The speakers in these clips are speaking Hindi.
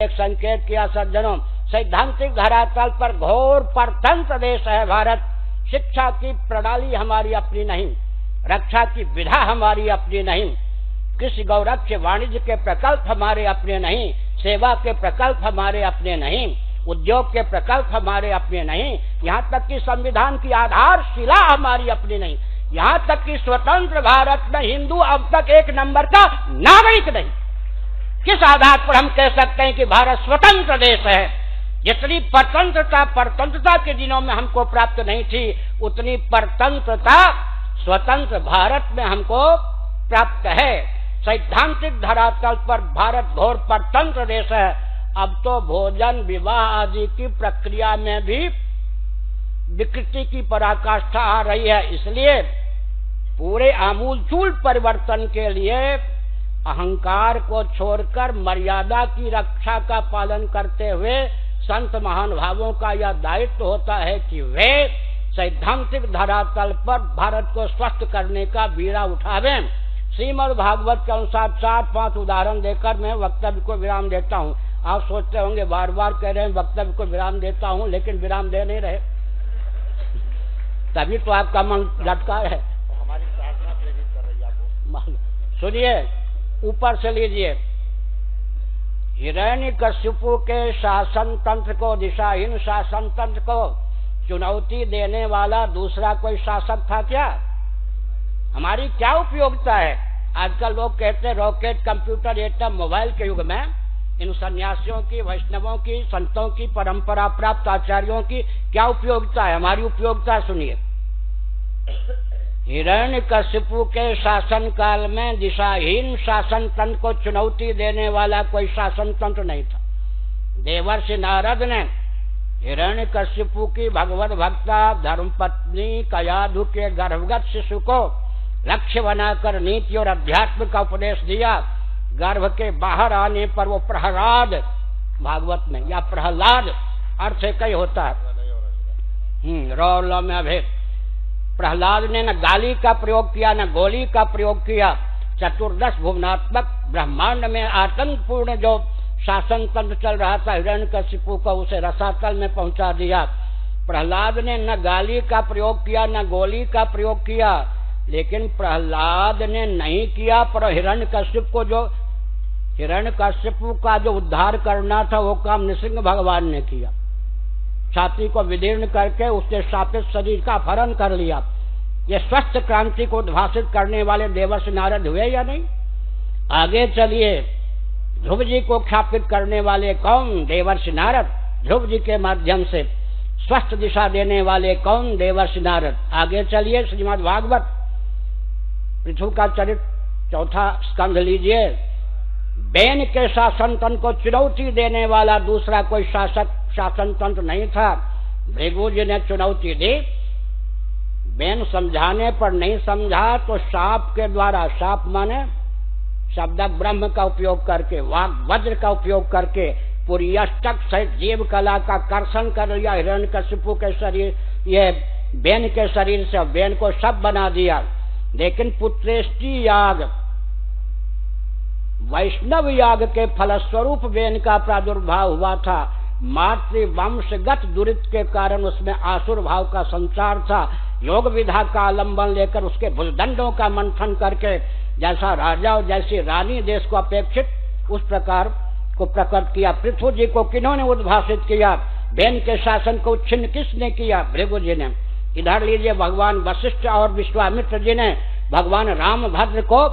एक संकेत किया सज्जनों, सैद्धांतिक धरातल पर घोर परतंत्र देश है भारत। शिक्षा की प्रणाली हमारी अपनी नहीं, रक्षा की विधा हमारी अपनी नहीं, कृषि गौरक्ष वाणिज्य के प्रकल्प हमारे अपने नहीं, सेवा के प्रकल्प हमारे अपने नहीं, उद्योग के प्रकल्प हमारे अपने नहीं, यहाँ तक कि संविधान की आधारशिला हमारी अपनी नहीं, यहाँ तक कि स्वतंत्र भारत में हिंदू अब तक एक नंबर का नागरिक नहीं। किस आधार पर हम कह सकते हैं कि भारत स्वतंत्र देश है? जितनी परतंत्रता के दिनों में हमको प्राप्त नहीं थी, उतनी परतंत्रता स्वतंत्र भारत में हमको प्राप्त है। सैद्धांतिक धरातल पर भारत घोर परतंत्र देश है। अब तो भोजन विवाह आदि की प्रक्रिया में भी विकृति की पराकाष्ठा आ रही है। इसलिए पूरे आमूलचूल परिवर्तन के लिए अहंकार को छोड़कर मर्यादा की रक्षा का पालन करते हुए संत महानुभावों का यह दायित्व होता है कि वे सैद्धांतिक धरातल पर भारत को स्वस्थ करने का बीड़ा उठावें। श्रीमद् भागवत के अनुसार 4-5 उदाहरण देकर मैं वक्तव्य को विराम देता हूँ। आप सोचते होंगे बार बार कह रहे हैं वक्तव्य को विराम देता हूँ, लेकिन विराम दे नहीं रहे, तभी तो आपका मन लटका है। हमारी प्रार्थना प्रेरित कर रही है आपको। सुनिए, ऊपर से लीजिए। हिरण्यकशिपु के शासन तंत्र को, दिशाहीन शासन तंत्र को चुनौती देने वाला दूसरा कोई शासक था क्या? हमारी क्या उपयोगिता है? आजकल लोग कहते हैं रॉकेट, कंप्यूटर, एटम, मोबाइल के युग में इन सन्यासियों की, वैष्णवों की, संतों की, परंपरा प्राप्त आचार्यों की क्या उपयोगिता है? हमारी उपयोगिता सुनिए। हिरण्यकशिपु के शासन काल में दिशाहीन शासन तंत्र को चुनौती देने वाला कोई शासन तंत्र नहीं था। देवर्षि नारद ने हिरण्यकशिपु की भगवत भक्ता धर्मपत्नी कयाधु के गर्भगत शिशु को लक्ष्य बनाकर नीति और अध्यात्म का उपदेश दिया। गर्भ के बाहर आने पर वो प्रहलाद, भागवत में या प्रहलाद अर्थ कई होता है, रौल में अभेद। प्रहलाद ने न गाली का प्रयोग किया न गोली का प्रयोग किया। चतुर्दश भुवनात्मक ब्रह्मांड में आतंकपूर्ण जो शासन तंत्र चल रहा था हिरण्यकशिपु को, उसे रसातल में पहुंचा दिया। प्रहलाद ने न गाली का प्रयोग किया न गोली का प्रयोग किया, लेकिन प्रहलाद ने नहीं किया, पर हिरण्यकशिपु का जो उद्धार करना था वो काम नृसिंह भगवान ने किया। छाती को विदीर्ण करके उसके शापित शरीर का अपहरण कर लिया। ये स्वस्थ क्रांति को उद्भासित करने वाले देवर्षि नारद हुए या नहीं? आगे चलिए। ध्रुव जी को ख्यापित करने वाले कौन? देवर्षि नारद। ध्रुव जी के माध्यम से स्वस्थ दिशा देने वाले कौन? देवर्षि नारद। आगे चलिए। श्रीमद् भागवत पृथु का चरित्र 4 स्कंध लीजिए। बैन के शासन तंत्र को चुनौती देने वाला दूसरा कोई शासन तंत्र नहीं था। भृगु जी ने चुनौती दी, बैन समझाने पर नहीं समझा तो शाप के द्वारा, शाप माने शब्द ब्रह्म का उपयोग करके, वाग वज्र का उपयोग करके पूरी अष्टक सहित जीव कला का कर्षण कर लिया हिरण्यकशिपु के शरीर, ये बैन के शरीर से बैन को सब बना दिया। लेकिन पुत्रेष्टि याग, वैष्णव याग के फलस्वरूप बैन का प्रादुर्भाव हुआ था। मातृवंशगत दुरित के कारण उसमें आसुर भाव का संचार था। योग विधा का आलंबन लेकर उसके भुजदंडों का मंथन करके जैसा राजा और जैसी रानी देश को अपेक्षित उस प्रकार को प्रकट किया। पृथु जी को किन्होंने उद्भाषित किया? बैन के शासन को छिन्न किसने किया? भृगु जी ने। इधर लीजिए, भगवान वशिष्ठ और विश्वामित्र जी ने भगवान रामभद्र को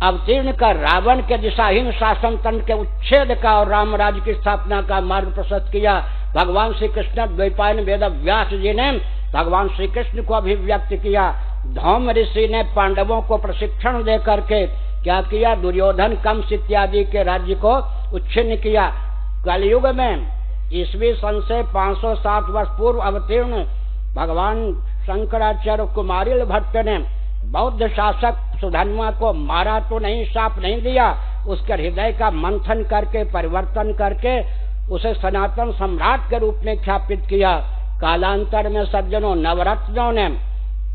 अवतीर्ण कर रावण के दिशाहीन शासन तंत्र के उच्छेद का और राम राज्य की स्थापना का मार्ग प्रशस्त किया। भगवान श्री कृष्ण द्वैपायन वेद व्यास जी ने भगवान श्री कृष्ण को अभिव्यक्त किया। धौम ऋषि ने पांडवों को प्रशिक्षण दे करके क्या किया? दुर्योधन, कंस इत्यादि के राज्य को उच्छिन्न किया। कलयुग में ईस्वी सन से 507 वर्ष पूर्व अवतीर्ण भगवान शंकराचार्य कुमारिल भट्ट ने बौद्ध शासक सुधन्वा को मारा तो नहीं, शाप नहीं दिया, उसके हृदय का मंथन करके परिवर्तन करके उसे सनातन सम्राट के रूप में ख्यापित किया। कालांतर में सज्जनों नवरत्नों ने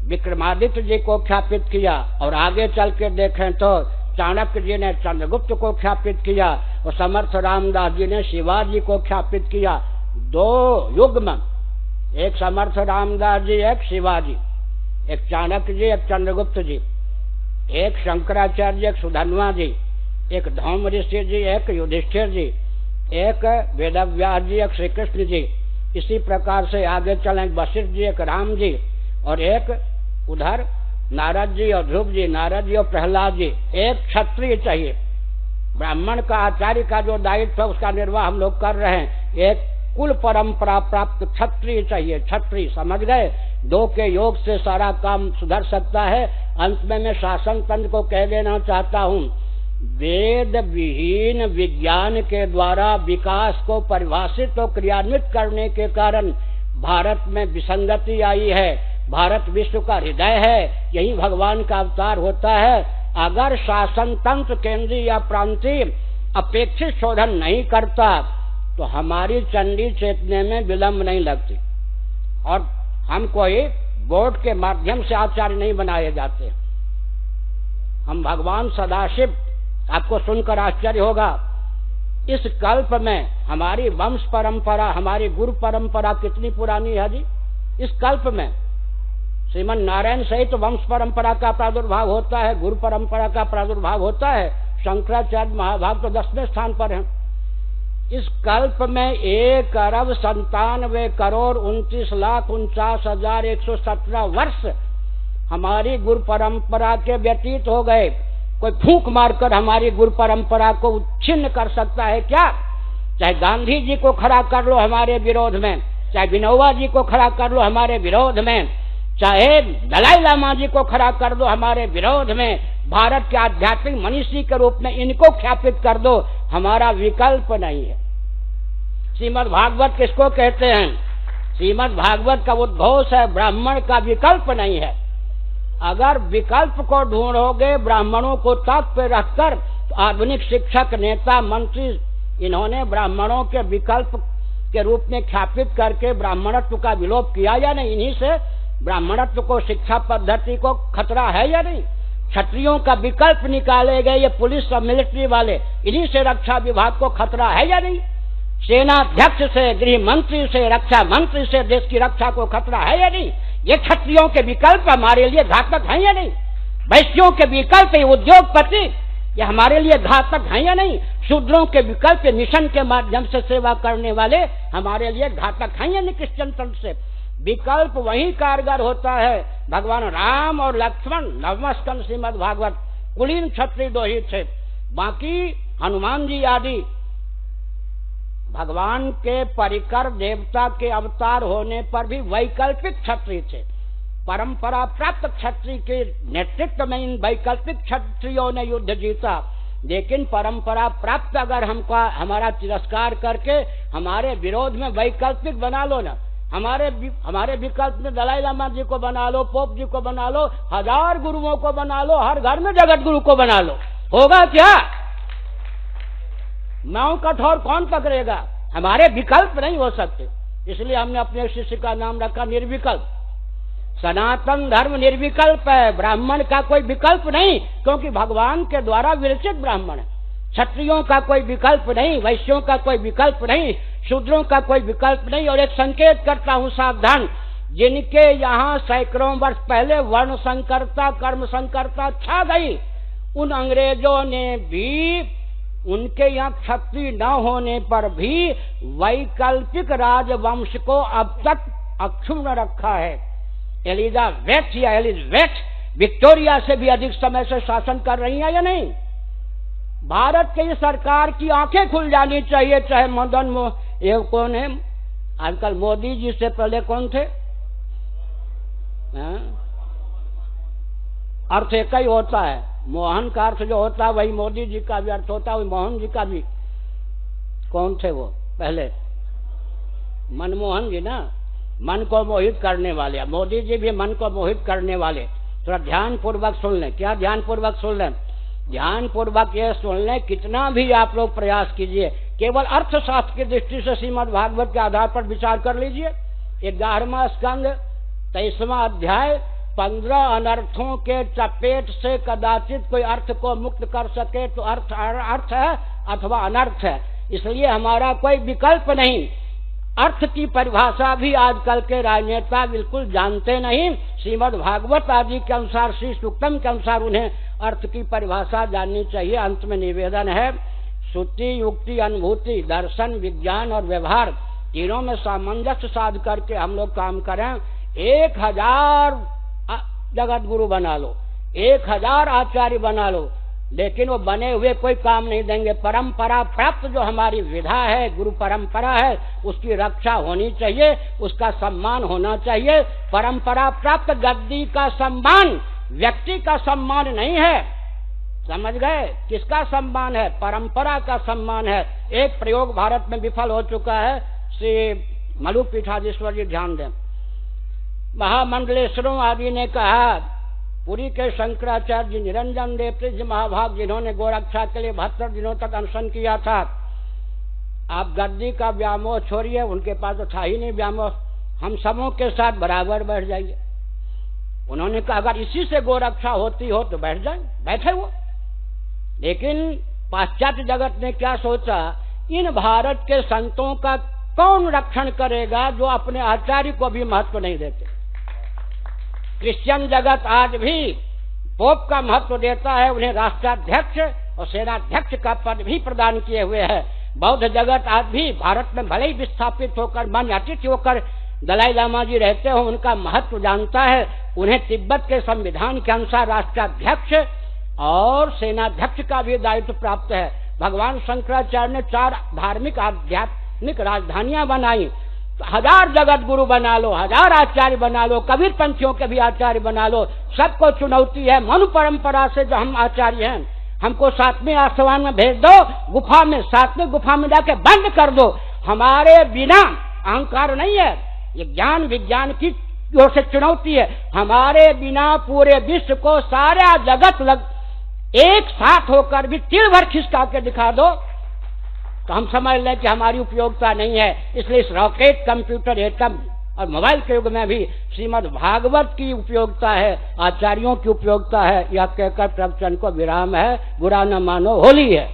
विक्रमादित्य जी को ख्यापित किया। और आगे चल के देखें तो चाणक्य जी ने चंद्रगुप्त को ख्यापित किया और समर्थ रामदास जी ने शिवाजी को ख्यापित किया। दो युग्म, एक समर्थ रामदास जी, एक शिवाजी, एक चाणक्य जी, एक चंद्रगुप्त जी, एक शंकराचार्य, एक सुधन्वा जी, एक धौम ऋषि जी, एक युधिष्ठिर जी, एक वेदव्यास जी, एक श्री कृष्ण जी। इसी प्रकार से आगे चलें, वशिष्ठ जी, एक राम जी, और एक उधर नारद जी और ध्रुव जी, नारद जी और प्रहलाद जी। एक क्षत्रिय चाहिए। ब्राह्मण का, आचार्य का जो दायित्व है उसका निर्वाह हम लोग कर रहे हैं। एक कुल परंपरा प्राप्त क्षत्रिय चाहिए। क्षत्रिय, समझ गए? दो के योग से सारा काम सुधर सकता है। अंत में मैं शासन तंत्र को कह देना चाहता हूँ, वेद विहीन विज्ञान के द्वारा विकास को परिभाषित और क्रियान्वित करने के कारण भारत में विसंगति आई है। भारत विश्व का हृदय है, यही भगवान का अवतार होता है। अगर शासन तंत्र केंद्रीय या प्रांतीय अपेक्षित शोधन नहीं करता तो हमारी चंडी चेतने में विलंब नहीं लगती, और हम कोई बोर्ड के माध्यम से आचार्य नहीं बनाए जाते। हम भगवान सदाशिव, आपको सुनकर आश्चर्य होगा, इस कल्प में हमारी वंश परंपरा, हमारी गुरु परंपरा कितनी पुरानी है जी। इस कल्प में श्रीमन नारायण सहित तो वंश परंपरा का प्रादुर्भाव होता है, गुरु परंपरा का प्रादुर्भाव होता है। शंकराचार्य महाभाग तो 10वें स्थान पर हैं। इस कल्प में 1,97,29,49,117 वर्ष हमारी गुरु परंपरा के व्यतीत हो गए। कोई फूंक मारकर हमारी गुरु परंपरा को उच्छिन्न कर सकता है क्या? चाहे गांधी जी को खड़ा कर लो हमारे विरोध में, चाहे विनोबा जी को खड़ा कर लो हमारे विरोध में, चाहे दलाई लामा जी को खड़ा कर दो हमारे विरोध में, भारत के आध्यात्मिक मनीषी के रूप में इनको ख्यापित कर दो, हमारा विकल्प नहीं है। श्रीमद् भागवत किसको कहते हैं? श्रीमद् भागवत का उद्घोष है, ब्राह्मण का विकल्प नहीं है। अगर विकल्प को ढूंढोगे ब्राह्मणों को ताक पे रखकर, तो आधुनिक शिक्षक, नेता, मंत्री, इन्होंने ब्राह्मणों के विकल्प के रूप में ख्यापित करके ब्राह्मणत्व का विलोप किया या नहीं? इन्हीं से ब्राह्मणत्व को, शिक्षा पद्धति को खतरा है या नहीं? क्षत्रियों का विकल्प निकाले गए ये पुलिस और मिलिट्री वाले, इन्हीं से रक्षा विभाग को खतरा है या नहीं? सेनाध्यक्ष से, गृह मंत्री से, रक्षा मंत्री से देश की रक्षा को खतरा है या नहीं? ये क्षत्रियों के विकल्प हमारे लिए घातक हैं या नहीं? वैश्यों के विकल्प, उद्योगपति, ये हमारे लिए घातक हैं या नहीं? शूद्रों के विकल्प, मिशन के माध्यम से सेवा करने वाले हमारे लिए घातक हैं या नहीं? क्रिश्चियन तंत्र से विकल्प वही कारगर होता है। भगवान राम और लक्ष्मण, 9वां स्कंद श्रीमद् भागवत, कुलीन क्षत्रिय दो ही थे, बाकी हनुमान जी आदि भगवान के परिकर देवता के अवतार होने पर भी वैकल्पिक क्षत्रिय थे। परंपरा प्राप्त क्षत्रिय के नेतृत्व में इन वैकल्पिक क्षत्रियों ने युद्ध जीता। लेकिन परंपरा प्राप्त अगर हमारा तिरस्कार करके हमारे विरोध में वैकल्पिक बना लो ना, हमारे विकल्प में दलाई लामा जी को बना लो, पोप जी को बना लो, 1000 गुरुओं को बना लो, हर घर में जगत गुरु को बना लो, होगा क्या? नाव कठोर कौन पकड़ेगा? हमारे विकल्प नहीं हो सकते। इसलिए हमने अपने शिष्य का नाम रखा निर्विकल्प। सनातन धर्म निर्विकल्प है, ब्राह्मण का कोई विकल्प नहीं, क्योंकि भगवान के द्वारा विरचित ब्राह्मण है। क्षत्रियों का कोई विकल्प नहीं, वैश्यों का कोई विकल्प नहीं, शूद्रों का कोई विकल्प नहीं। और एक संकेत करता हूँ, सावधान, जिनके यहाँ सैकड़ों वर्ष पहले वर्ण संकरता, कर्म संकरता छा गई, उन अंग्रेजों ने भी उनके यहाँ क्षत्रिय न होने पर भी वैकल्पिक राजवंश को अब तक अक्षुण्ण रखा है। एलिजाबेथ या एलिजाबेथ विक्टोरिया से भी अधिक समय से शासन कर रही है या नहीं? भारत की सरकार की आंखें खुल जानी चाहिए। चाहे मदन ये कौन है आजकल, मोदी जी से पहले कौन थे? अर्थ एक ही होता है, मोहन का अर्थ जो होता है वही मोदी जी का भी अर्थ होता है, वही मोहन जी का भी। कौन थे वो पहले? मनमोहन जी ना, मन को मोहित करने वाले। मोदी जी भी मन को मोहित करने वाले। थोड़ा ध्यान पूर्वक सुन लें। क्या ध्यान पूर्वक सुन लें? ध्यान पूर्वक ये सुन लें, कितना भी आप लोग प्रयास कीजिए, केवल अर्थशास्त्र की दृष्टि से श्रीमद् भागवत के आधार पर विचार कर लीजिए। 11वां स्कंद 23वां अध्याय 15 अनर्थों के चपेट से कदाचित कोई अर्थ को मुक्त कर सके तो अर्थ है अथवा अनर्थ है। इसलिए हमारा कोई विकल्प नहीं। अर्थ की परिभाषा भी आजकल के राजनेता बिल्कुल जानते नहीं। श्रीमद् भागवत आदि के अनुसार, श्री सूक्तम के अनुसार उन्हें अर्थ की परिभाषा जाननी चाहिए। अंत में निवेदन है, श्रुति, युक्ति, अनुभूति, दर्शन, विज्ञान और व्यवहार तीनों में सामंजस्य साध करके हम लोग काम करें। 1000 जगत गुरु बना लो, 1000 आचार्य बना लो, लेकिन वो बने हुए कोई काम नहीं देंगे। परंपरा प्राप्त जो हमारी विधा है, गुरु परंपरा है, उसकी रक्षा होनी चाहिए, उसका सम्मान होना चाहिए। परंपरा प्राप्त गद्दी का सम्मान व्यक्ति का सम्मान नहीं है, समझ गए? किसका सम्मान है? परंपरा का सम्मान है। एक प्रयोग भारत में विफल हो चुका है। श्री मलुपीठाधीश्वर जी ध्यान दें। महामंडलेश्वरों आदि ने कहा, पुरी के शंकराचार्य जी, निरंजन देव जी महाभाग, जिन्होंने गोरक्षा के लिए 72 दिनों तक अनशन किया था, आप गद्दी का व्यामोह छोड़िए, उनके पास तो था ही नहीं व्यामोह, हम सबों के साथ बराबर बैठ जाइए। उन्होंने कहा अगर इसी से गोरक्षा होती हो तो बैठ जाए, बैठे वो। लेकिन पाश्चात्य जगत ने क्या सोचा, इन भारत के संतों का कौन रक्षण करेगा जो अपने आचार्य को भी महत्व नहीं देते। क्रिश्चियन जगत आज भी पोप का महत्व देता है, उन्हें राष्ट्राध्यक्ष और सेनाध्यक्ष का पद भी प्रदान किए हुए है। बौद्ध जगत आज भी भारत में भले ही विस्थापित होकर, मान्य अतिथि होकर दलाई लामा जी रहते हो, उनका महत्व जानता है। उन्हें तिब्बत के संविधान के अनुसार राष्ट्राध्यक्ष और सेनाध्यक्ष का भी दायित्व प्राप्त है। भगवान शंकराचार्य ने 4 धार्मिक आध्यात्मिक राजधानियां बनाई। 1000 जगत गुरु बना लो, 1000 आचार्य बना लो, कबीर पंथियों के भी आचार्य बना लो, सबको चुनौती है। मनु परंपरा से जो हम आचार्य हैं, हमको 7वें आसमान में भेज दो, गुफा में, 7वें गुफा में जाके बंद कर दो। हमारे बिना अहंकार नहीं है, ये ज्ञान विज्ञान की ओर से चुनौती है। हमारे बिना पूरे विश्व को, सारा जगत एक साथ होकर भी तिल भर खिसका के दिखा दो तो हम समझ लें कि हमारी उपयोगिता नहीं है। इसलिए इस रॉकेट, कंप्यूटर, एटम और मोबाइल के युग में भी श्रीमद् भागवत की उपयोगिता है, आचार्यों की उपयोगिता है। यह कहकर प्रवचन को विराम है। बुरा न मानो, होली है।